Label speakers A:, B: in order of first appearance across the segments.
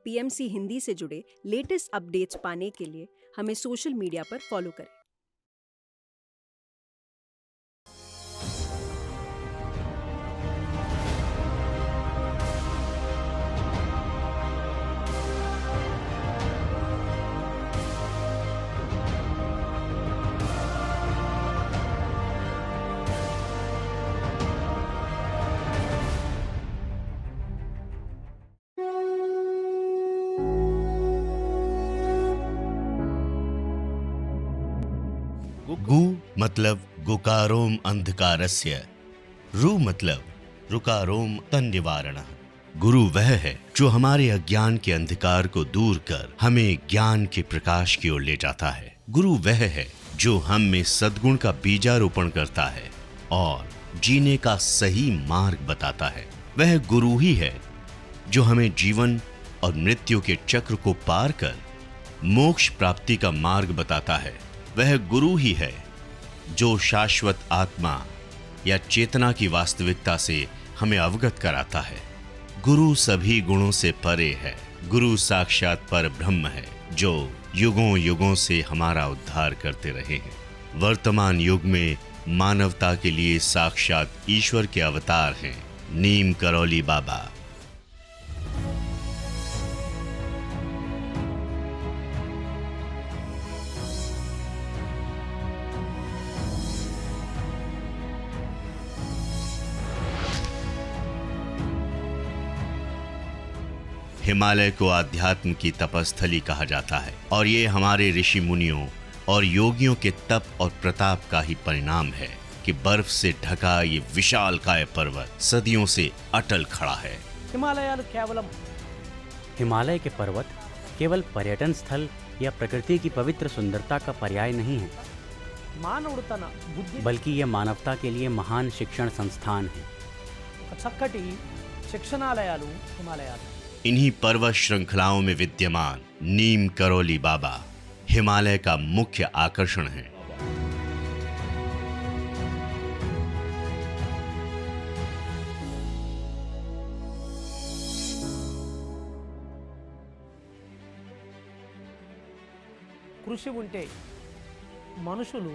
A: PMC Hindi से जुड़े latest updates पाने के लिए हमें सोशल मीडिया पर फॉलो करें।
B: गु मतलब गुकारोम अंधकारस्य, रु मतलब रुकारोम तन्निवारण। गुरु वह है जो हमारे अज्ञान के अंधकार को दूर कर हमें ज्ञान के प्रकाश की ओर ले जाता है। गुरु वह है जो हम में सद्गुण का बीजारोपण करता है और जीने का सही मार्ग बताता है। वह गुरु ही है जो हमें जीवन और मृत्यु के चक्र को पार कर मोक्ष प्राप्ति का मार्ग बताता है। वह गुरु ही है जो शाश्वत आत्मा या चेतना की वास्तविकता से हमें अवगत कराता है। गुरु सभी गुणों से परे है। गुरु साक्षात पर ब्रह्म है जो युगों युगों से हमारा उद्धार करते रहे हैं। वर्तमान युग में मानवता के लिए साक्षात ईश्वर के अवतार हैं नीम करौली बाबा। हिमालय को आध्यात्म की तपस्थली कहा जाता है और ये हमारे ऋषि मुनियों और योगियों के तप और प्रताप का ही परिणाम है कि बर्फ से ढका ये विशालकाय पर्वत सदियों से अटल खड़ा है।
C: हिमालय के पर्वत केवल पर्यटन स्थल या प्रकृति की पवित्र सुंदरता का पर्याय नहीं है, बल्कि यह मानवता के लिए महान शिक्षण संस्थान है।
B: इन्हीं पर्वत श्रृंखलाओं में विद्यमान नीम करौली बाबा हिमालय का मुख्य आकर्षण है।
D: కృషి ఉంటే మనుషులు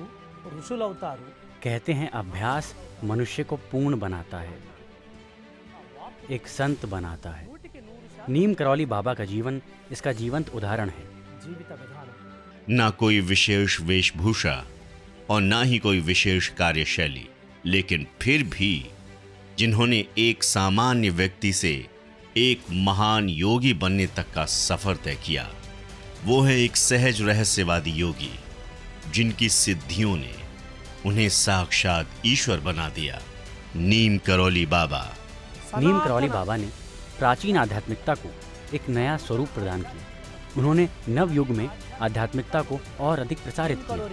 D: ఋషులవుతారు।
C: कहते हैं अभ्यास मनुष्य को पूर्ण बनाता है, एक संत बनाता है। नीम करौली बाबा का जीवन इसका जीवंत उदाहरण है।
B: ना कोई विशेष वेशभूषा और ना ही कोई विशेष कार्यशैली, लेकिन फिर भी जिन्होंने एक सामान्य व्यक्ति से एक महान योगी बनने तक का सफर तय किया, वो है एक सहज रहस्यवादी योगी जिनकी सिद्धियों ने उन्हें साक्षात ईश्वर बना दिया। नीम करौली बाबा।
C: नीम करौली बाबा ने प्राचीन आध्यात्मिकता को एक नया स्वरूप प्रदान किया। उन्होंने नव युग में आध्यात्मिकता को और अधिक प्रसारित किया।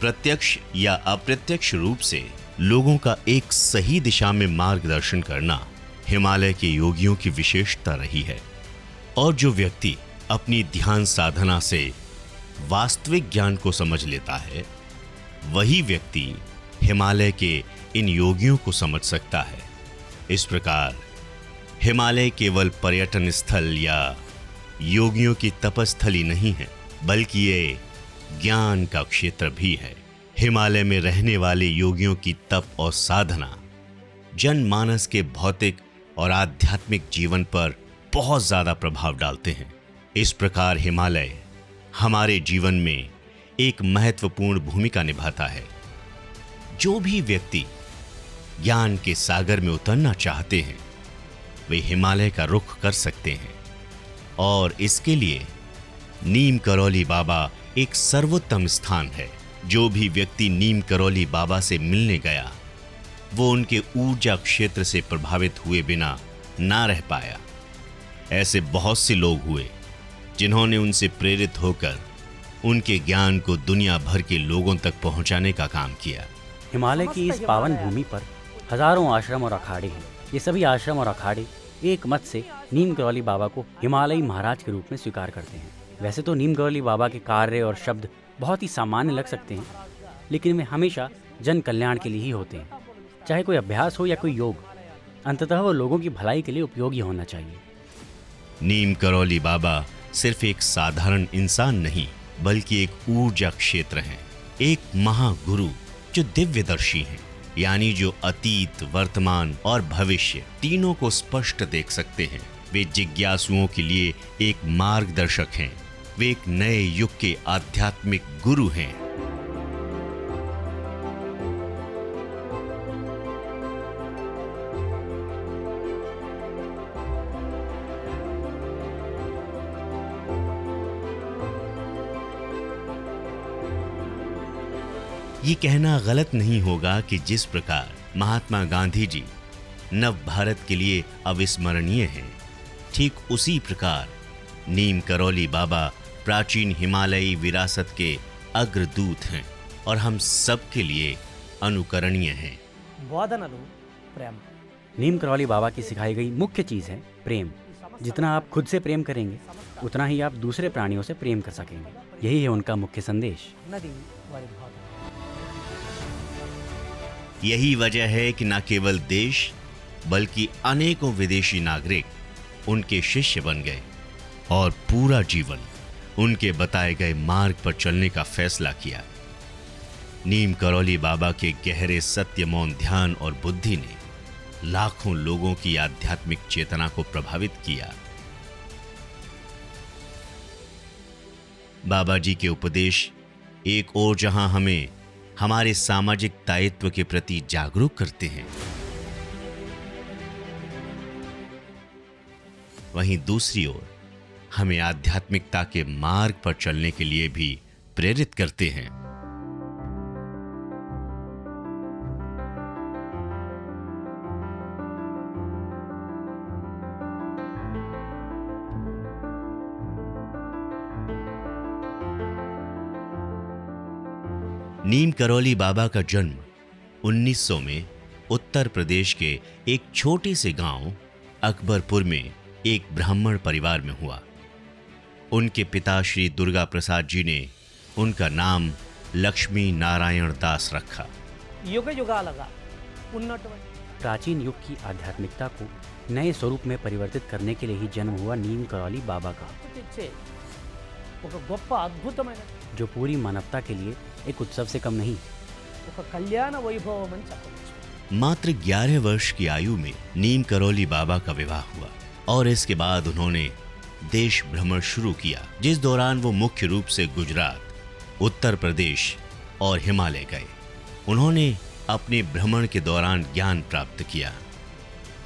B: प्रत्यक्ष या अप्रत्यक्ष रूप से लोगों का एक सही दिशा में मार्गदर्शन करना हिमालय के योगियों की विशेषता रही है। और जो व्यक्ति अपनी ध्यान साधना से वास्तविक ज्ञान को समझ लेता है, वही व्यक्ति हिमालय के इन योगियों को समझ सकता है। इस प्रकार हिमालय केवल पर्यटन स्थल या योगियों की तपस्थली नहीं है, बल्कि ये ज्ञान का क्षेत्र भी है। हिमालय में रहने वाले योगियों की तप और साधना जनमानस के भौतिक और आध्यात्मिक जीवन पर बहुत ज्यादा प्रभाव डालते हैं। इस प्रकार हिमालय हमारे जीवन में एक महत्वपूर्ण भूमिका निभाता है। जो भी व्यक्ति ज्ञान के सागर में उतरना चाहते हैं, वे हिमालय का रुख कर सकते हैं और इसके लिए नीम करौली बाबा एक सर्वोत्तम स्थान है। जो भी व्यक्ति नीम करौली बाबा से मिलने गया, वो उनके ऊर्जा क्षेत्र से प्रभावित हुए बिना ना रह पाया। ऐसे बहुत से लोग हुए जिन्होंने उनसे प्रेरित होकर उनके ज्ञान को दुनिया भर के लोगों तक पहुंचाने का काम किया।
C: हिमालय की इस पावन भूमि पर हजारों आश्रम और अखाड़े हैं। ये सभी आश्रम और अखाड़े एक मत से नीम करौली बाबा को हिमालयी महाराज के रूप में स्वीकार करते हैं। वैसे तो नीम करौली बाबा के कार्य और शब्द बहुत ही सामान्य लग सकते हैं, लेकिन वे हमेशा जन कल्याण के लिए ही होते हैं। चाहे कोई अभ्यास हो या कोई योग, अंततः वो लोगों की भलाई के लिए उपयोगी होना चाहिए।
B: नीम करौली बाबा सिर्फ एक साधारण इंसान नहीं, बल्कि एक ऊर्जा क्षेत्र हैं, एक महागुरु जो दिव्यदर्शी हैं, यानी जो अतीत, वर्तमान और भविष्य तीनों को स्पष्ट देख सकते हैं। वे जिज्ञासुओं के लिए एक मार्गदर्शक हैं। वे एक नए युग के आध्यात्मिक गुरु हैं। ये कहना गलत नहीं होगा कि जिस प्रकार महात्मा गांधी जी नव भारत के लिए अविस्मरणीय हैं, ठीक उसी प्रकार नीम करौली बाबा प्राचीन हिमालयी विरासत के अग्रदूत हैं और हम सब के लिए अनुकरणीय हैं।
D: బోధనలు ప్రేమ.
C: नीम करौली बाबा की सिखाई गई मुख्य चीज़ है प्रेम। जितना आप खुद से प्रेम करेंगे उतना ही आप दूसरे प्राणियों से प्रेम कर सकेंगे। यही है उनका मुख्य संदेश।
D: అన్నది వారి బోధన.
B: यही वजह है कि न केवल देश बल्कि अनेकों विदेशी नागरिक उनके शिष्य बन गए और पूरा जीवन उनके बताए गए मार्ग पर चलने का फैसला किया। नीम करौली बाबा के गहरे सत्य, मौन, ध्यान और बुद्धि ने लाखों लोगों की आध्यात्मिक चेतना को प्रभावित किया। बाबा जी के उपदेश एक ओर जहां हमें हमारे सामाजिक दायित्व के प्रति जागरूक करते हैं, वहीं दूसरी ओर हमें आध्यात्मिकता के मार्ग पर चलने के लिए भी प्रेरित करते हैं। नीम करौली बाबा का जन्म 1900 में उत्तर प्रदेश के एक छोटे से गांव अकबरपुर में एक ब्राह्मण परिवार में हुआ। उनके पिता श्री दुर्गा प्रसाद जी ने उनका नाम लक्ष्मी नारायण दास रखा।
D: యుగ యుగాలుగా ఉన్నటువంటి
C: प्राचीन युग की आध्यात्मिकता को नए स्वरूप में परिवर्तित करने के लिए ही जन्म हुआ नीम करौली बाबा का,
D: తెచ్చే ఒక గొప్ప అద్భుతమైన
C: जो पूरी मानवता के लिए एक उत्सव से कम नहीं।
D: ఒక కళ్యాణ వైభవం అని చెప్పవచ్చు.
B: मात्र 11 वर्ष की आयु में नीम करौली बाबा का विवाह हुआ और इसके बाद उन्होंने देश भ्रमण शुरू किया, जिस दौरान वो मुख्य रूप से गुजरात, उत्तर प्रदेश और हिमालय गए। उन्होंने अपने भ्रमण के दौरान ज्ञान प्राप्त किया।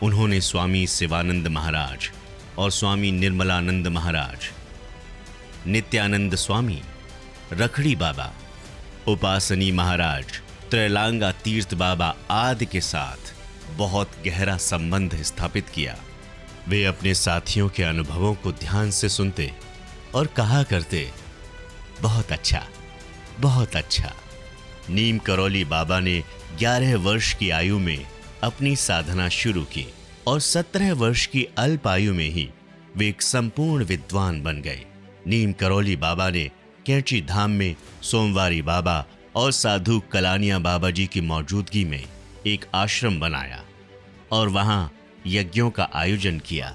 B: उन्होंने स्वामी शिवानंद महाराज और स्वामी निर्मलानंद महाराज, नित्यानंद स्वामी, रखड़ी बाबा, उपासनी महाराज, त्रैलांगा तीर्थ बाबा आदि के साथ बहुत गहरा संबंध स्थापित किया। वे अपने साथियों के अनुभवों को ध्यान से सुनते और कहा करते, बहुत अच्छा, बहुत अच्छा। नीम करौली बाबा ने 11 वर्ष की आयु में अपनी साधना शुरू की और 17 वर्ष की अल्प आयु में ही वे एक संपूर्ण विद्वान बन गए। नीम करौली बाबा ने कैंची धाम में सोमवारी बाबा और साधु कलानिया बाबा जी की मौजूदगी में एक आश्रम बनाया और वहां यज्ञों का आयोजन किया।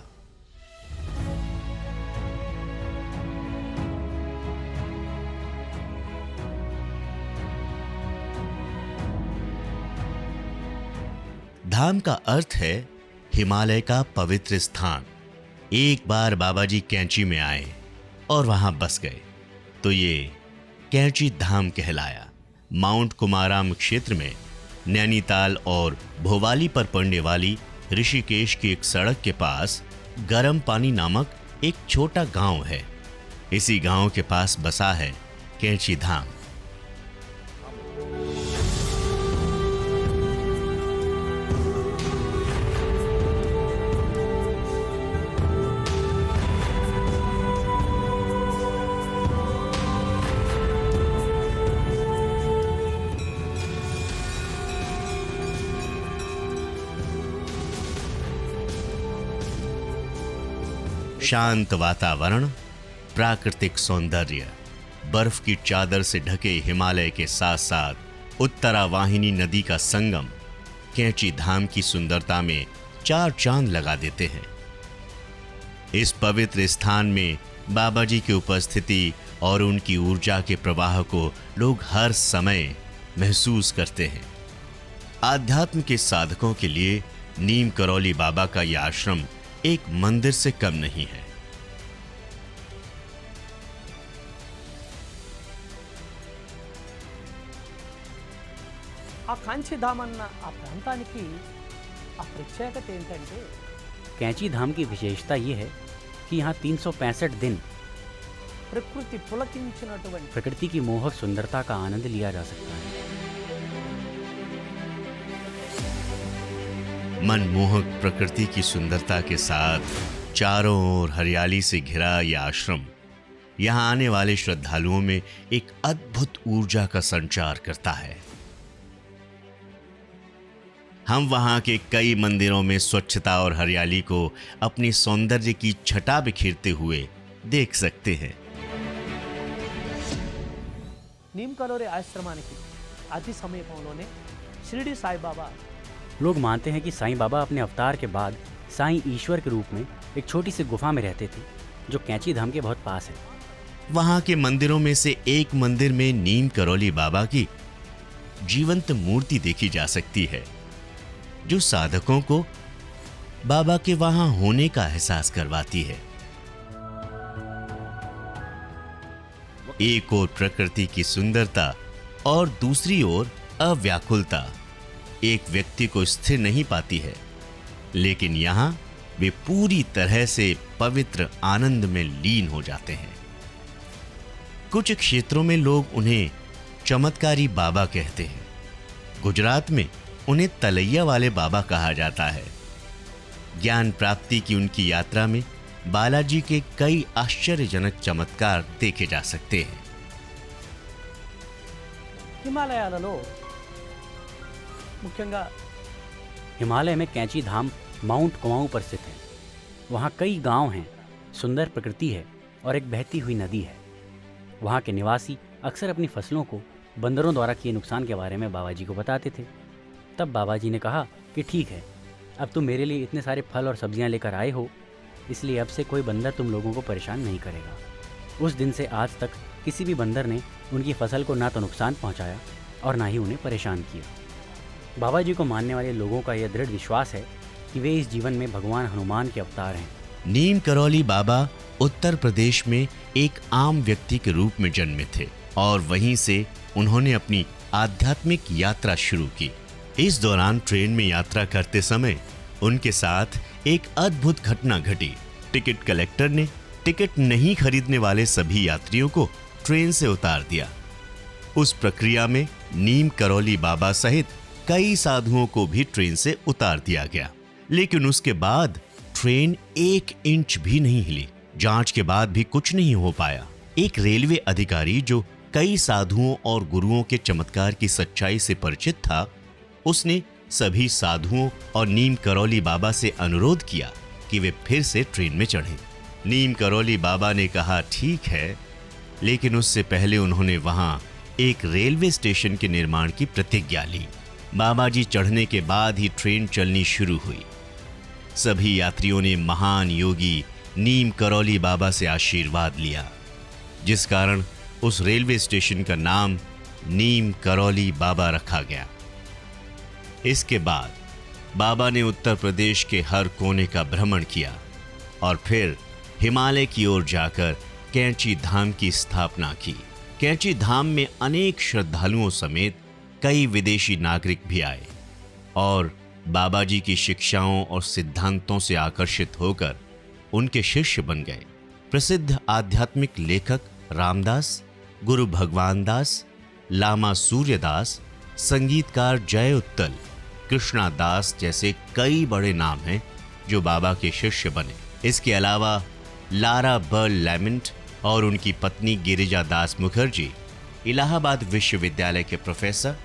B: धाम का अर्थ है हिमालय का पवित्र स्थान। एक बार बाबा जी कैंची में आए और वहां बस गए तो ये कैंची धाम कहलाया। माउंट कुमाराम क्षेत्र में नैनीताल और भोवाली पर पड़ने वाली ऋषिकेश की एक सड़क के पास गरम पानी नामक एक छोटा गांव है। इसी गांव के पास बसा है कैंची धाम। शांत वातावरण, प्राकृतिक सौंदर्य, बर्फ की चादर से ढके हिमालय के साथ साथ उत्तरावाहिनी नदी का संगम कैंची धाम की सुंदरता में चार चांद लगा देते हैं। इस पवित्र स्थान में बाबा जी की उपस्थिति और उनकी ऊर्जा के प्रवाह को लोग हर समय महसूस करते हैं। आध्यात्म के साधकों के लिए नीम करौली बाबा का यह आश्रम एक मंदिर से कम नहीं है।
D: ఆ కాంచీధామ్ అన్న ఆ ప్రాంతానికి ఆ ప్రత్యేకత ఏంటంటే
C: कैंची धाम की विशेषता ये है कि यहाँ 365 दिन
D: ప్రకృతి పులకించినటువంటి
C: प्रकृति की मोहक सुंदरता का आनंद लिया जा सकता है।
B: मनमोहक प्रकृति की सुंदरता के साथ चारों ओर हरियाली से घिरा यह आश्रम यहाँ आने वाले श्रद्धालुओं में एक अद्भुत ऊर्जा का संचार करता है। हम वहां के कई मंदिरों में स्वच्छता और हरियाली को अपनी सौंदर्य की छटा बिखेरते हुए देख सकते हैं।
D: నీమ్ కలోరి ఆశ్రమానికి అతి సమీపంలోనే షిరిడి సాయిబాబా
C: लोग मानते हैं कि साईं बाबा अपने अवतार के बाद साईं ईश्वर के रूप में एक छोटी सी गुफा में रहते थे जो कैंची धाम के बहुत पास है।
B: वहां के मंदिरों में से एक मंदिर में नीम करौली बाबा की जीवंत मूर्ति देखी जा सकती है जो साधकों को बाबा के वहां होने का एहसास करवाती है। एक ओर प्रकृति की सुंदरता और दूसरी ओर अव्याकुलता एक व्यक्ति को स्थिर नहीं पाती है, लेकिन यहां वे पूरी तरह से पवित्र आनंद में लीन हो जाते हैं। कुछ क्षेत्रों में लोग उन्हें चमत्कारी बाबा कहते हैं। गुजरात में उन्हें तलैया वाले बाबा कहा जाता है। ज्ञान प्राप्ति की उनकी यात्रा में बालाजी के कई आश्चर्यजनक चमत्कार देखे जा सकते हैं।
D: హిమాలయాలలో ముఖ్యంగా
C: हिमालय में कैंची धाम माउंट कुमाऊं पर स्थित है। वहाँ कई गांव हैं, सुंदर प्रकृति है और एक बहती हुई नदी है। वहाँ के निवासी अक्सर अपनी फसलों को बंदरों द्वारा किए नुकसान के बारे में बाबा जी को बताते थे। तब बाबा जी ने कहा कि ठीक है, अब तुम मेरे लिए इतने सारे फल और सब्जियां लेकर आए हो, इसलिए अब से कोई बंदर तुम लोगों को परेशान नहीं करेगा। उस दिन से आज तक किसी भी बंदर ने उनकी फसल को ना तो नुकसान पहुंचाया और ना ही उन्हें परेशान किया। बाबा जी को मानने वाले लोगों का यह दृढ़ विश्वास है कि वे इस जीवन में भगवान हनुमान के अवतार हैं।
B: नीम करौली बाबा उत्तर प्रदेश में एक आम व्यक्ति के रूप में जन्मे थे और वहीं से उन्होंने अपनी आध्यात्मिक यात्रा शुरू की। इस दौरान ट्रेन में यात्रा करते समय उनके साथ एक अद्भुत घटना घटी। टिकट कलेक्टर ने टिकट नहीं खरीदने वाले सभी यात्रियों को ट्रेन से उतार दिया। उस प्रक्रिया में नीम करौली बाबा सहित कई साधुओं को भी ट्रेन से उतार दिया गया, लेकिन उसके बाद ट्रेन 1 इंच भी नहीं हिली। जांच के बाद भी कुछ नहीं हो पाया। एक रेलवे अधिकारी जो कई साधुओं और गुरुओं के चमत्कार की सच्चाई से परिचित था, उसने सभी साधुओं और नीम करौली बाबा से अनुरोध किया कि वे फिर से ट्रेन में चढ़ें। नीम करौली बाबा ने कहा ठीक है, लेकिन उससे पहले उन्होंने वहां एक रेलवे स्टेशन के निर्माण की प्रतिज्ञा ली। बाबा जी चढ़ने के बाद ही ट्रेन चलनी शुरू हुई। सभी यात्रियों ने महान योगी नीम करौली बाबा से आशीर्वाद लिया, जिस कारण उस रेलवे स्टेशन का नाम नीम करौली बाबा रखा गया। इसके बाद बाबा ने उत्तर प्रदेश के हर कोने का भ्रमण किया और फिर हिमालय की ओर जाकर कैंची धाम की स्थापना की। कैंची धाम में अनेक श्रद्धालुओं समेत कई विदेशी नागरिक भी आए और बाबा जी की शिक्षाओं और सिद्धांतों से आकर्षित होकर उनके शिष्य बन गए। प्रसिद्ध आध्यात्मिक लेखक रामदास, गुरु भगवान दास, लामा सूर्यदास, संगीतकार जय उत्तल, कृष्णा दास जैसे कई बड़े नाम हैं जो बाबा के शिष्य बने। इसके अलावा लारा बर्ल लैमेंट और उनकी पत्नी गिरिजा दास मुखर्जी, इलाहाबाद विश्वविद्यालय के प्रोफेसर,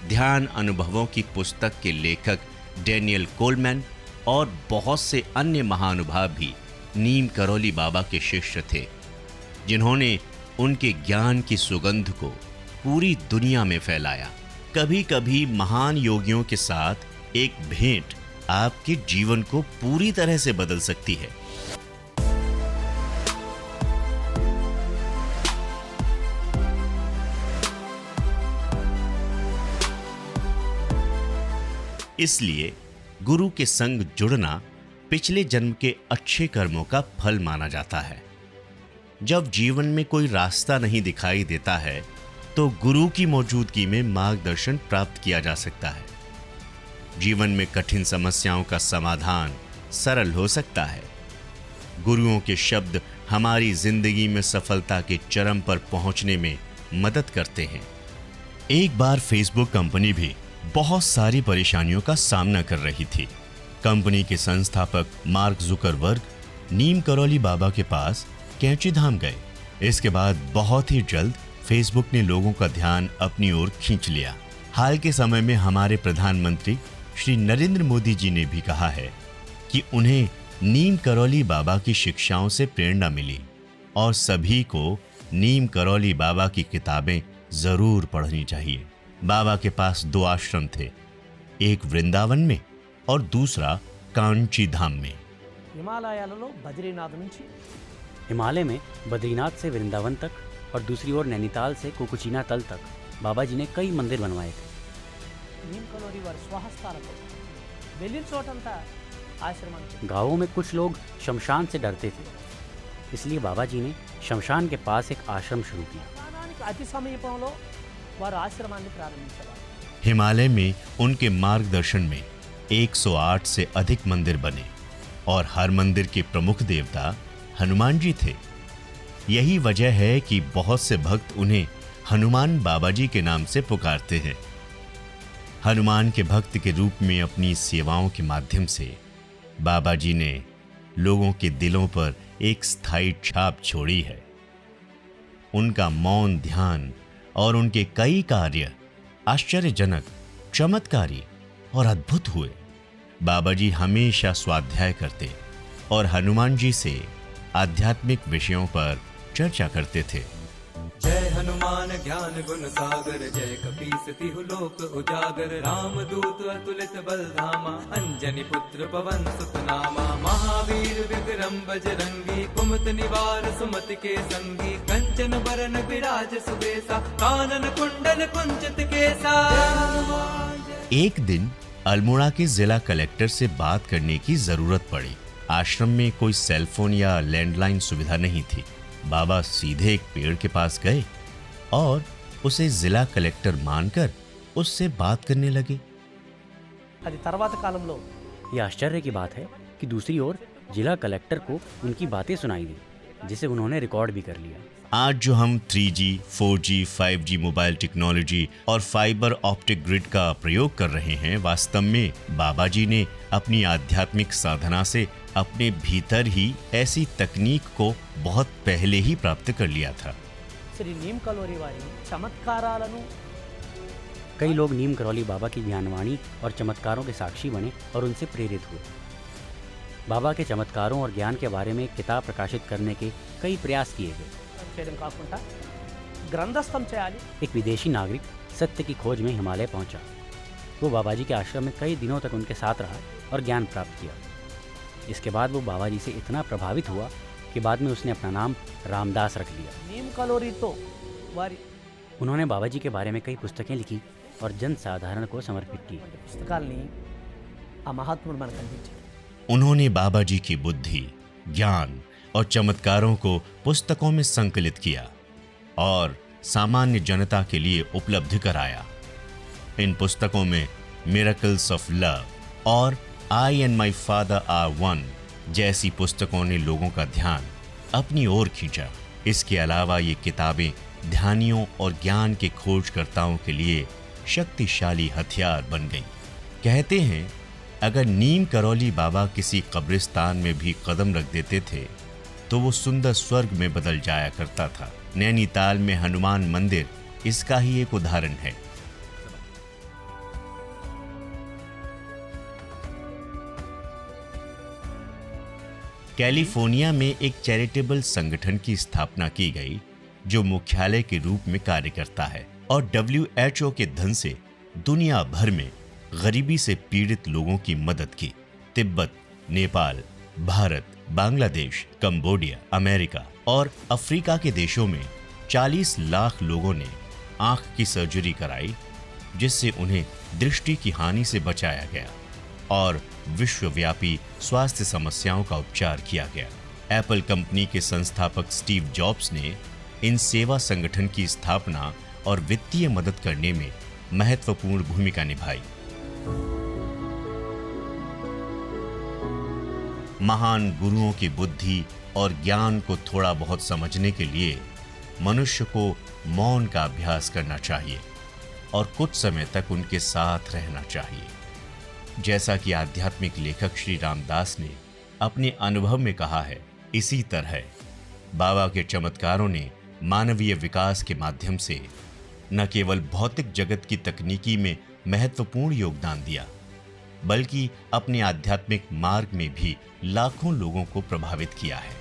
B: ध्यान अनुभवों की पुस्तक के लेखक डैनियल कोलमैन और बहुत से अन्य महानुभाव भी नीम करौली बाबा के शिष्य थे, जिन्होंने उनके ज्ञान की सुगंध को पूरी दुनिया में फैलाया। कभी कभी महान योगियों के साथ एक भेंट आपके जीवन को पूरी तरह से बदल सकती है। इसलिए गुरु के संग जुड़ना पिछले जन्म के अच्छे कर्मों का फल माना जाता है। जब जीवन में कोई रास्ता नहीं दिखाई देता है तो गुरु की मौजूदगी में मार्गदर्शन प्राप्त किया जा सकता है। जीवन में कठिन समस्याओं का समाधान सरल हो सकता है। गुरुओं के शब्द हमारी जिंदगी में सफलता के चरम पर पहुंचने में मदद करते हैं। एक बार फेसबुक कंपनी भी बहुत सारी परेशानियों का सामना कर रही थी। कंपनी के संस्थापक मार्क जुकरबर्ग नीम करौली बाबा के पास कैंची धाम गए। इसके बाद बहुत ही जल्द फेसबुक ने लोगों का ध्यान अपनी ओर खींच लिया। हाल के समय में हमारे प्रधानमंत्री श्री नरेंद्र मोदी जी ने भी कहा है कि उन्हें नीम करौली बाबा की शिक्षाओं से प्रेरणा मिली और सभी को नीम करौली बाबा की किताबें जरूर पढ़नी चाहिए। बाबा के पास 2 आश्रम थे, एक वृंदावन में और दूसरा कांची धाम में।
D: హిమాలయాలలో బద్రీనాథ్ నుంచి
C: हिमालय में बद्रीनाथ से वृंदावन तक और दूसरी ओर नैनीताल से कुकुचीना तल तक बाबा जी ने कई मंदिर बनवाए थे।
D: నీమ్ కలోరి వారి స్వహస్తాలతో వెళ్ళిన చోటంతా ఆశ్రమానికి
C: गांवों में कुछ लोग शमशान से डरते थे, इसलिए बाबा जी ने शमशान के पास एक आश्रम शुरू किया।
D: శ్మశానానికి అతి సమీపంలో వారు ఆశ్రమాన్ని ప్రారంభించారు।
B: हिमालय में उनके मार्गदर्शन में 108 से अधिक मंदिर बने और हर मंदिर के प्रमुख देवता हनुमान जी थे। यही वजह है कि बहुत से भक्त उन्हें हनुमान बाबा जी के नाम से पुकारते हैं। हनुमान के भक्त के रूप में अपनी सेवाओं के माध्यम से बाबा जी ने लोगों के दिलों पर एक स्थायी छाप छोड़ी है। उनका मौन ध्यान और उनके कई कार्य आश्चर्यजनक, चमत्कारी और अद्भुत हुए। बाबा जी हमेशा स्वाध्याय करते और हनुमान जी से आध्यात्मिक विषयों पर चर्चा करते थे।
E: जय हनुमान ज्ञान गुण सागर, जय कपीस तिहु लोक उजागर, राम दूत अतुलित बल धामा, अंजनी पुत्र पवन सुत नामा, महावीर विक्रम बजरंगी, कुमत निवार सुमति के संगी, कंचन बरन विराज सुबेसा, कानन कुंडल कुंचित केसा।
B: एक दिन अल्मोड़ा के जिला कलेक्टर से बात करने की जरूरत पड़ी। आश्रम में कोई सेलफोन या लैंडलाइन सुविधा नहीं थी। बाबा सीधे एक पेड़ के पास गए और उसे जिला कलेक्टर मानकर उससे बात करने लगे।
D: అది తర్వాత కాలంలో
C: यह आश्चर्य की बात है कि दूसरी ओर जिला कलेक्टर को उनकी बातें सुनाई दी, जिसे उन्होंने रिकॉर्ड भी कर लिया।
B: आज जो हम 3G, 4G, 5G mobile technology और फाइबर ऑप्टिक ग्रिड का प्रयोग कर रहे हैं, वास्तव में बाबा जी ने अपनी आध्यात्मिक साधना से अपने भीतर ही ऐसी तकनीक को बहुत पहले ही प्राप्त कर लिया था।
D: శ్రీ నీమ్ కలోరి వారి చమత్కారాలను
C: कई लोग नीम करौली बाबा की ज्ञानवाणी और चमत्कारों के साक्षी बने और उनसे प्रेरित हुए। बाबा के चमत्कारों और ज्ञान के बारे में एक किताब प्रकाशित करने के कई प्रयास किए गए।
D: చేయడం కాకుండా గ్రంథస్థం చేయాలి।
C: एक विदेशी नागरिक सत्य की खोज में हिमालय पहुंचा। वो बाबा जी के आश्रम में कई दिनों तक उनके साथ रहा और ज्ञान प्राप्त किया। इसके बाद वो बाबा जी से इतना प्रभावित हुआ कि बाद में उसने अपना नाम रामदास रख लिया।
D: నీమ్ కలోరితో వారి
C: उन्होंने बाबा जी के बारे में कई पुस्तकें लिखी और जन साधारण को समर्पित की।
D: పుస్తకాల్ని ఆ మహాత్ముడు మనకు అందించారు।
B: उन्होंने बाबा जी की बुद्धि, ज्ञान और चमत्कारों को पुस्तकों में संकलित किया और सामान्य जनता के लिए उपलब्ध कराया। इन पुस्तकों में मिरेकल्स ऑफ लव और I and my father are one जैसी पुस्तकों ने लोगों का ध्यान अपनी ओर खींचा। इसके अलावा ये किताबें ध्यानियों और ज्ञान के खोजकर्ताओं के लिए शक्तिशाली हथियार बन गई। कहते हैं अगर नीम करौली बाबा किसी कब्रिस्तान में भी कदम रख देते थे तो वो सुंदर स्वर्ग में बदल जाया करता था। नैनीताल में हनुमान मंदिर इसका ही एक उदाहरण है। कैलिफोर्निया में एक चैरिटेबल संगठन की स्थापना की गई जो मुख्यालय के रूप में कार्य करता है और WHO के धन से दुनिया भर में गरीबी से पीड़ित लोगों की मदद की। तिब्बत, नेपाल, भारत, बांग्लादेश, कंबोडिया, अमेरिका और अफ्रीका के देशों में 40 लाख लोगों ने आंख की सर्जरी कराई जिससे उन्हें दृष्टि की हानि से बचाया गया और विश्वव्यापी स्वास्थ्य समस्याओं का उपचार किया गया। एप्पल कंपनी के संस्थापक स्टीव जॉब्स ने इन सेवा संगठन की स्थापना और वित्तीय मदद करने में महत्वपूर्ण भूमिका निभाई। महान गुरुओं की बुद्धि और ज्ञान को थोड़ा बहुत समझने के लिए मनुष्य को मौन का अभ्यास करना चाहिए और कुछ समय तक उनके साथ रहना चाहिए। जैसा कि आध्यात्मिक लेखक श्री रामदास ने अपने अनुभव में कहा है, इसी तरह बाबा के चमत्कारों ने मानवीय विकास के माध्यम से न केवल भौतिक जगत की तकनीकी में महत्वपूर्ण योगदान दिया, बल्कि अपने आध्यात्मिक मार्ग में भी लाखों लोगों को प्रभावित किया है।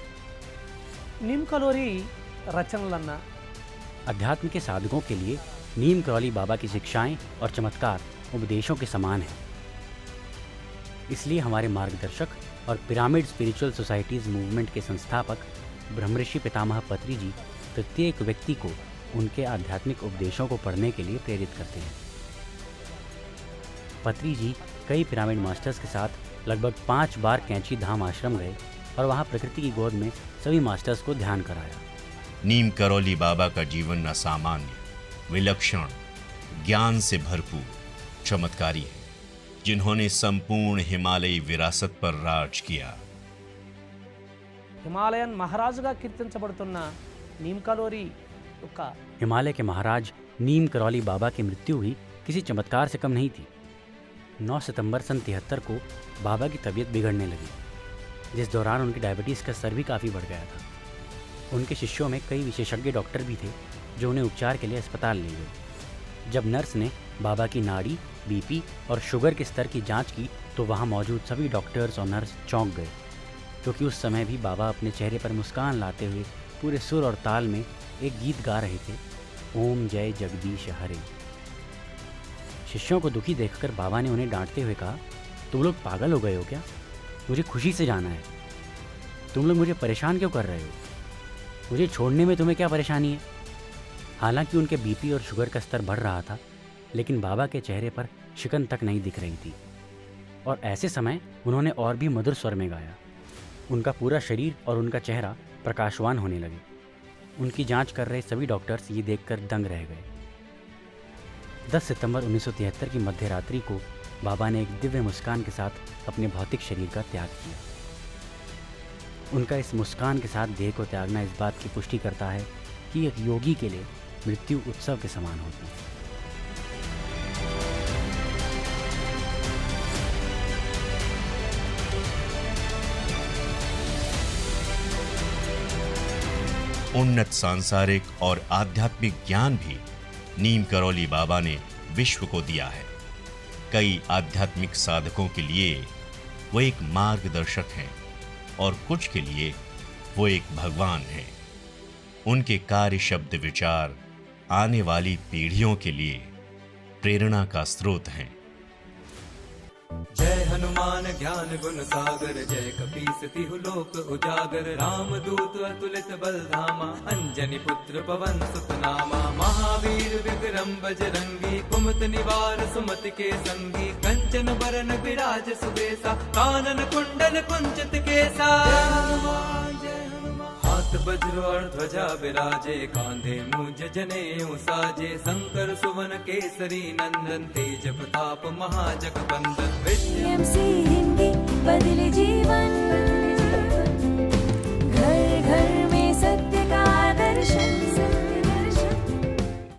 D: नीम कलोरी रचनलन्न
C: अध्यात्म के साधकों के लिए नीम करौली बाबा की शिक्षाएं और चमत्कार उपदेशों के समान हैं। इसलिए हमारे मार्गदर्शक और पिरामिड स्पिरिचुअल सोसाइटीज मूवमेंट के संस्थापक ब्रह्मऋषि पितामह पत्री जी प्रत्येक व्यक्ति को उनके आध्यात्मिक उपदेशों को पढ़ने के लिए प्रेरित करते हैं। पत्री जी कई पिरामिड मास्टर्स के साथ लगभग 5 बार कैंची धाम आश्रम गए और वहां प्रकृति की गोद में सभी मास्टर्स को ध्यान कराया।
B: नीम करौली बाबा का जीवन असामान्य, विलक्षण, ज्ञान से भरपूर, चमत्कारी है, जिन्होंने संपूर्ण हिमालयी विरासत पर राज किया।
D: హిమాలయన్ మహారాజుగా కీర్తించబడుతున్న నీమ్ కలోరి యొక్క
C: हिमालय के महाराज नीम करौली बाबा की मृत्यु हुई किसी चमत्कार से कम नहीं थी। 9 सितंबर सन 73 को बाबा की तबीयत बिगड़ने लगी, जिस दौरान उनकी डायबिटीज़ का स्तर भी काफ़ी बढ़ गया था। उनके शिष्यों में कई विशेषज्ञ डॉक्टर भी थे जो उन्हें उपचार के लिए अस्पताल ले गए। जब नर्स ने बाबा की नाड़ी, बीपी और शुगर के स्तर की जांच की तो वहां मौजूद सभी डॉक्टर्स और नर्स चौंक गए, क्योंकि उस समय भी बाबा अपने चेहरे पर मुस्कान लाते हुए पूरे सुर और ताल में एक गीत गा रहे थे, ओम जय जगदीश हरे। शिष्यों को दुखी देखकर बाबा ने उन्हें डांटते हुए कहा, तुम लोग पागल हो गए हो क्या? मुझे खुशी से जाना है। तुम लोग मुझे परेशान क्यों कर रहे हो? मुझे छोड़ने में तुम्हें क्या परेशानी है? हालांकि उनके बीपी और शुगर का स्तर बढ़ रहा था, लेकिन बाबा के चेहरे पर शिकन तक नहीं दिख रही थी। और ऐसे समय उन्होंने और भी मधुर स्वर में गाया। उनका पूरा शरीर और उनका चेहरा प्रकाशवान होने लगे। उनकी जांच कर रहे सभी डॉक्टर्स ये देखकर दंग रह गए। 10 सितंबर 1973 की मध्य रात्रि को बाबा ने एक दिव्य मुस्कान के साथ अपने भौतिक शरीर का त्याग किया। उनका इस मुस्कान के साथ देह को त्यागना इस बात की पुष्टि करता है कि एक योगी के लिए मृत्यु उत्सव के समान होती है।
B: उन्नत सांसारिक और आध्यात्मिक ज्ञान भी नीम करौली बाबा ने विश्व को दिया है। कई आध्यात्मिक साधकों के लिए वो एक मार्गदर्शक हैं और कुछ के लिए वो एक भगवान हैं। उनके कार्य, शब्द, विचार आने वाली पीढ़ियों के लिए प्रेरणा का स्रोत हैं।
E: जय हनुमान ज्ञान गुण सागर, जय कपीस तिहु लोक उजागर। राम दूत अतुलित बल धामा, अंजनी पुत्र पवन सुत नामा। महावीर विक्रम बजरंगी, कुमत निवार सुमति के संगी। कंचन बरन विराज सुबेसा, कानन कुंडल कुंचित केसा। हाथ वज्र और ध्वजा विराजे, कांधे मूंज जनेऊ साजे। शंकर सुवन केसरी नंदन, तेज प्रताप महाजगबंदन।